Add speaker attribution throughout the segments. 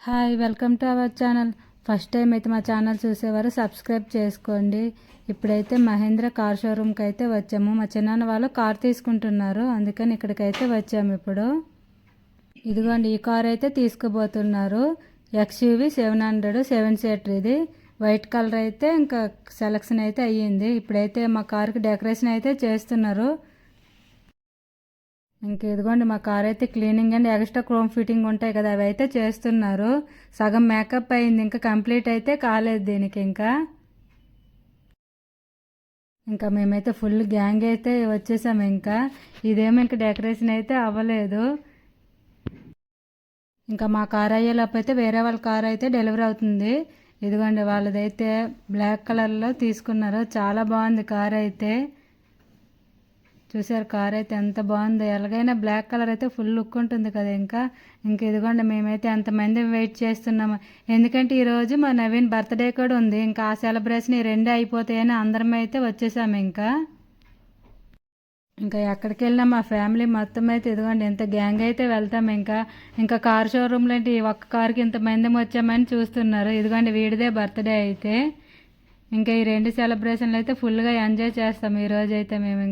Speaker 1: Hi, welcome to our channel. First time అయితే మా channel చూసేవారు సబ్స్క్రైబ్ చేసుకోండి. ఇప్పుడైతే మహేంద్ర కార్ షోరూమ్కి అయితే వచ్చాము. మా చిన్నాన్న వాళ్ళు కార్ తీసుకుంటున్నారు, అందుకని ఇక్కడికైతే వచ్చాము. ఇప్పుడు ఇదిగోండి, ఈ కార్ అయితే తీసుకుపోతున్నారు. XUV 700 7 seater. ఇది వైట్ కలర్ అయితే ఇంకా సెలక్షన్ అయితే అయ్యింది. ఇప్పుడైతే మా కార్కి డెకరేషన్ అయితే చేస్తున్నారు. ఇంక ఇదిగోండి, మా కార్ అయితే cleaning and extra chrome fitting ఉంటాయి కదా, అవి అయితే చేస్తున్నారు. సగం మేకప్ అయింది, ఇంకా కంప్లీట్ అయితే కాలేదు దీనికి. ఇంకా మేమైతే ఫుల్ గ్యాంగ్ అయితే వచ్చేసాము. ఇంకా ఇదేమో ఇంకా డెకరేషన్ అయితే అవ్వలేదు. ఇంకా మా కార్ అయ్యేలోపు వేరే వాళ్ళ కార్ అయితే డెలివరీ అవుతుంది. ఇదిగోండి, వాళ్ళదైతే బ్లాక్ కలర్లో తీసుకున్నారు. చాలా బాగుంది కార్ అయితే. చూసారు కార్ అయితే ఎంత బాగుందో. ఎలాగైనా బ్లాక్ కలర్ అయితే ఫుల్ లుక్ ఉంటుంది కదా. ఇంకా ఇదిగోండి, మేమైతే ఎంతమంది వెయిట్ చేస్తున్నాము. ఎందుకంటే ఈరోజు మా నవీన్ బర్త్డే కూడా ఉంది. ఇంకా ఆ సెలబ్రేషన్ ఈ రెండే అయిపోతాయని అందరం అయితే వచ్చేసాము. ఇంకా ఎక్కడికి వెళ్ళినా మా ఫ్యామిలీ మొత్తం అయితే ఇదిగోండి ఎంత గ్యాంగ్ అయితే వెళ్తాము. ఇంకా కార్ షోరూమ్లో ఏంటి ఒక్క కార్కి ఇంతమంది వచ్చామని చూస్తున్నారు. ఇదిగోండి, వీడిదే బర్త్డే అయితే. ఇంకా ఈ రెండు సెలబ్రేషన్లు అయితే ఫుల్గా ఎంజాయ్ చేస్తాము ఈరోజు అయితే మేము.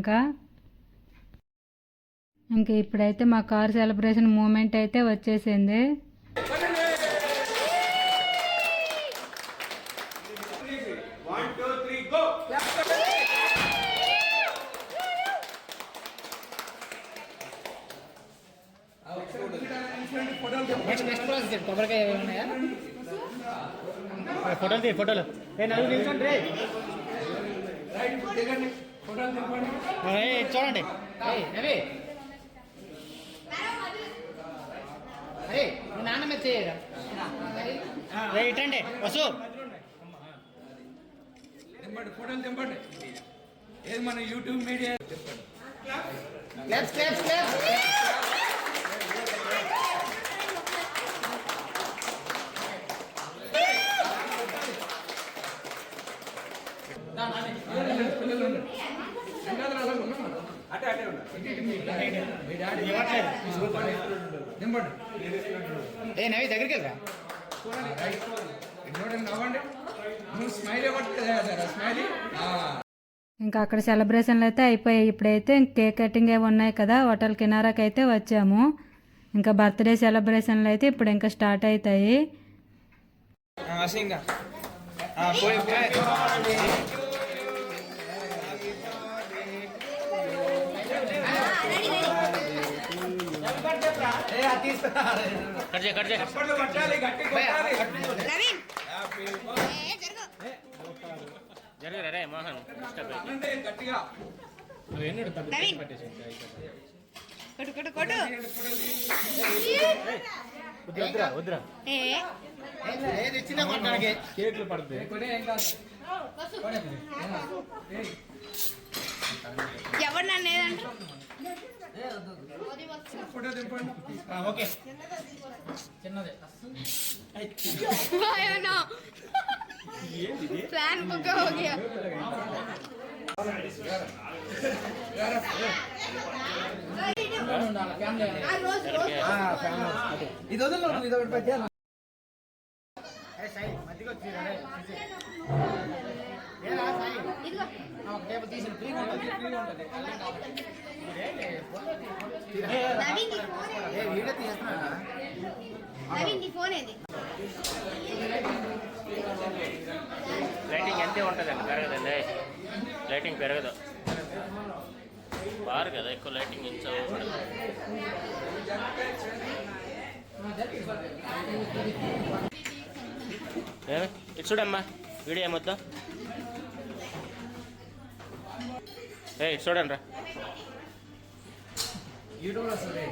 Speaker 1: ఇంకా ఇప్పుడైతే మా కార్ సెలబ్రేషన్ మూమెంట్ అయితే వచ్చేసింది.
Speaker 2: ఫోటోలు చూడండి. నాన్నమ్మ ఇటండి వసు
Speaker 3: ఫోటోలు తెంపండి. ఏది మన యూట్యూబ్ మీడియా
Speaker 2: నవి దగ్గరికి వెళ్ళరా.
Speaker 1: ఇంకా అక్కడ సెలబ్రేషన్లు అయితే అయిపోయాయి. ఇప్పుడైతే కేక్ కటింగ్ ఏమి ఉన్నాయి కదా, హోటల్ కినారాకి అయితే వచ్చాము. ఇంకా బర్త్డే సెలబ్రేషన్లు అయితే ఇప్పుడు ఇంకా స్టార్ట్ అవుతాయి.
Speaker 2: జరగరే మోహన్ కేకులు పడుతుంది.
Speaker 4: ఎవరు నన్ను
Speaker 2: ఓకే చిన్నదే
Speaker 4: प्लान पक्का हो गया।
Speaker 2: లైటింగ్ ఎంతే ఉంటుందండి, పెరగదండి. లైటింగ్ పెరగదు, బారు కదా ఎక్కువ లైటింగ్ ఇంచవు. ఇటు చూడమ్మా, వీడియో ఏమొద్దు. ఇటు చూడండి రా. యూట్యూబ్లో వస్తుంది.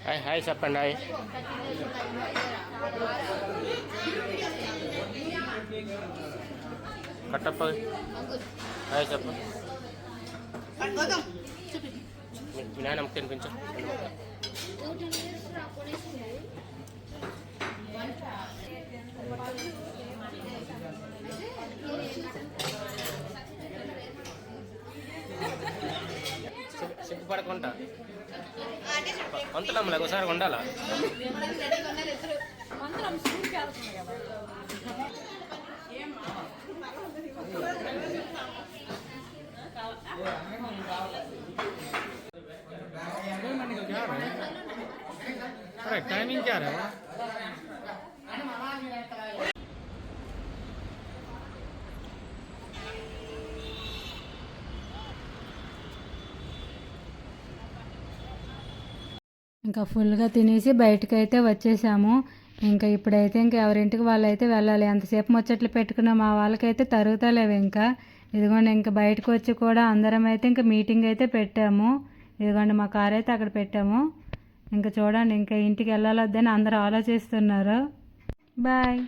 Speaker 2: హాయ్ హాయ్ చెప్పండి. హాయ్ కట్టప్ప హాయ్ చెప్ప. మీ నాన్నమ్మకి తినిపించు. పడకుండా వంతులమ్మలే ఒకసారి ఉండాలా. टाइमिंग क्या रहा है?
Speaker 1: ఇంకా ఫుల్గా తినేసి బయటకు అయితే వచ్చేసాము. ఇంకా ఇప్పుడైతే ఇంకా ఎవరింటికి వాళ్ళైతే వెళ్ళాలి. ఎంతసేపు ముచ్చట్లు పెట్టుకున్న మా వాళ్ళకైతే తరుగుతలేవు. ఇంకా ఇదిగోండి ఇంకా బయటకు వచ్చి కూడా అందరం అయితే ఇంకా మీటింగ్ అయితే పెట్టాము. ఇదిగోండి మా కార్ అయితే అక్కడ పెట్టాము. ఇంకా చూడండి ఇంకా ఇంటికి వెళ్ళాలొద్దని అందరూ ఆలోచిస్తున్నారు. బాయ్.